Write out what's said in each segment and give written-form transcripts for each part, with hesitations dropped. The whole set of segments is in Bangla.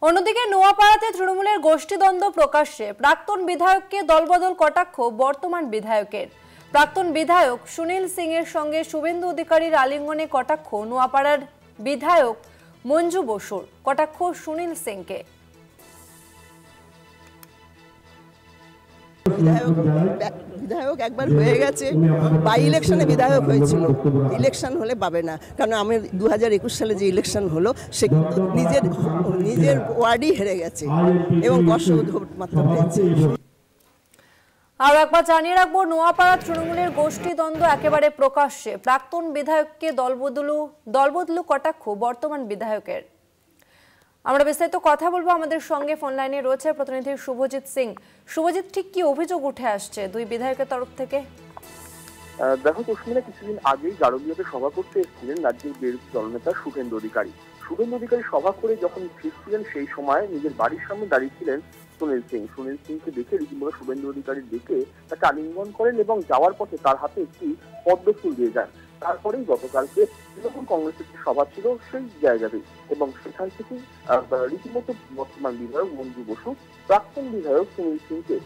অন্যদিকে নোয়াপাড়াতে তৃণমূলের গোষ্ঠীদ্বন্দ্ব প্রকাশ্যে, প্রাক্তন বিধায়ককে দলবদল কটাক্ষ বর্তমান বিধায়কের। প্রাক্তন বিধায়ক সুনীল সিং এর সঙ্গে শুভেন্দু অধিকারীর আলিঙ্গনে কটাক্ষ নোয়াপাড়ার বিধায়ক মঞ্জু বসুর। কটাক্ষ সুনীল সিংকে। বিধায়ক একবার হয়ে গেছে, বাই ইলেকশনে বিধায়ক হয়েছিল, ইলেকশন হলে পাবে না। কারণ আমি 2021 সালে যে ইলেকশন হলো সে কিন্তু নিজের ওয়ার্ডই হেরে গেছে এবং 100 ভোট মাত্র পেয়েছে। আর একবার জানিয়ে রাখবো, নোয়াপাড়া তৃণমূলের গোষ্ঠীদ্বন্দ্ব একেবারে প্রকাশ্যে, প্রাক্তন বিধায়ককে দলবদলু কটাক্ষ বর্তমান বিধায়কের। আমরা বিস্তারিত কথা বলবো, আমাদের সঙ্গে ফোন লাইনে রয়েছে প্রতিনিধি শুভজিৎ সিং। শুভজিৎ, ঠিক কি অভিযোগ উঠে আসছে দুই বিধায়কের তরফ থেকে? দেখো কুসুমিনা, কিছুদিন আগেই গারোলিয়াতে সভা করতে এসেছিলেন রাজ্যের বিরোধী দলনেতা শুভেন্দু অধিকারী। শুভেন্দু অধিকারী সভা করে যখন ফিরছিলেন সেই সময় নিজের বাড়ির সামনে দাঁড়িয়েছিলেন সুনীল সিং। সুনীল সিংকে দেখে রীতিমতো শুভেন্দু অধিকারী দেখে তাকে আলিঙ্গন করেন এবং যাওয়ার পথে তার হাতে একটি পদ্ম ফুল দিয়ে যান। তারপরেই গতকালকে তৃণমূল কংগ্রেসের যে সভা ছিল সেই জায়গাতেই, এবং সেখান থেকেই রীতিমতো বর্তমান বিধায়ক মঞ্জু বসু প্রাক্তন বিধায়ক সুনীল সিংকে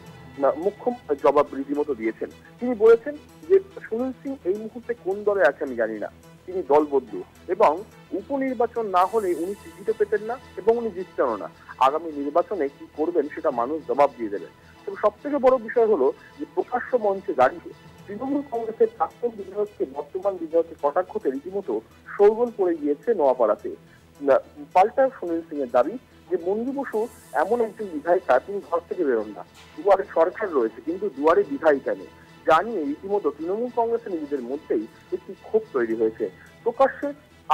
মুখ্যম জবাব রীতিমতো দিয়েছেন। তিনি বলেছেন যে সুনীল সিং এই মুহূর্তে কোন দলে আছে আমি জানি না, তিনি দলবদলু এবং উপনির্বাচন না হলে উনি টিকিটও পেতেন না এবং উনি জিততেনও না। আগামী নির্বাচনে কি করবেন সেটা মানুষ জবাব দিয়ে দেবেন। তবে সব থেকে বড় বিষয় হলো যে প্রকাশ্য মঞ্চে দাঁড়িয়ে তৃণমূল কংগ্রেসের প্রাক্তন বিধায়ককে বর্তমান বিধায়কের কটাক্ষতে রীতিমতো শোরগোল পড়ে গিয়েছে নোয়াপাড়াতে। পাল্টা সুনীল সিং এর দাবি যে মঞ্জু বসু এমন একজন বিধায়িকা, তিনি ঘর থেকে বেরোন না, দুয়ারে সরকার রয়েছে কিন্তু দুয়ারে বিধায়িকা নেই। জানিয়ে রীতিমতো তৃণমূল কংগ্রেসের নিজেদের মধ্যেই একটি ক্ষোভ তৈরি হয়েছে। প্রকাশ্যে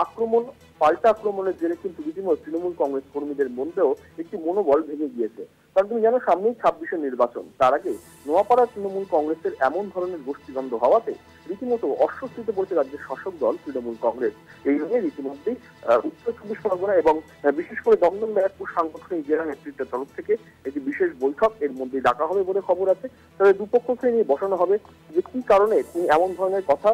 আক্রমণ, পাল্টা আক্রমণের জেরে কিন্তু রীতিমতো তৃণমূল কংগ্রেস কর্মীদের মধ্যেও একটি মনোবল ভেঙে গিয়েছে। কারণ তুমি জানো, সামনেই 26-এর নির্বাচন, তার আগে নোয়াপাড়া তৃণমূল কংগ্রেসের এমন ধরনের গোষ্ঠীদ্বন্দ্ব হওয়াতে রীতিমতো অস্বস্তিতে পড়েছে রাজ্যের শাসক দল তৃণমূল কংগ্রেস। এই নিয়ে রীতিমধ্যেই উত্তর 24 পরগনা এবং বিশেষ করে দমদম ব্যারাকপুর সাংগঠনিক জেলা নেতৃত্বের তরফ থেকে একটি বিশেষ বৈঠক এর মধ্যে ডাকা হবে বলে খবর আছে। তবে দুপক্ষকে নিয়ে বসানো হবে যে কি কারণে তিনি এমন ধরনের কথা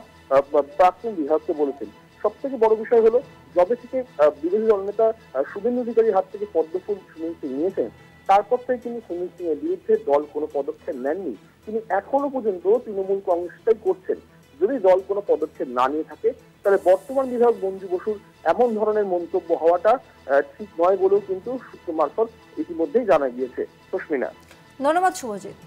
প্রাক্তন বিধায়ককে বলেছেন। সব থেকে বড় বিষয় হলো, যবে থেকে বিরোধী দলনেতা শুভেন্দু অধিকারীর হাত থেকে পদ্মফুল সুনীল সিং নিয়েছেন, তারপর থেকে কিন্তু সুনীল সিং এর বিরুদ্ধে দল কোনো পদক্ষেপ নেননি। তিনি এখনো পর্যন্ত তৃণমূল কংগ্রেসটাই করছেন। যদি দল কোনো পদক্ষেপ না নিয়ে থাকে তাহলে বর্তমান বিধায়ক মঞ্জু বসুর এমন ধরনের মন্তব্য হওয়াটা ঠিক নয় বলেও কিন্তু সূত্র মারফত ইতিমধ্যেই জানা গিয়েছে। সুস্মিনা, ধন্যবাদ শুভজিৎ।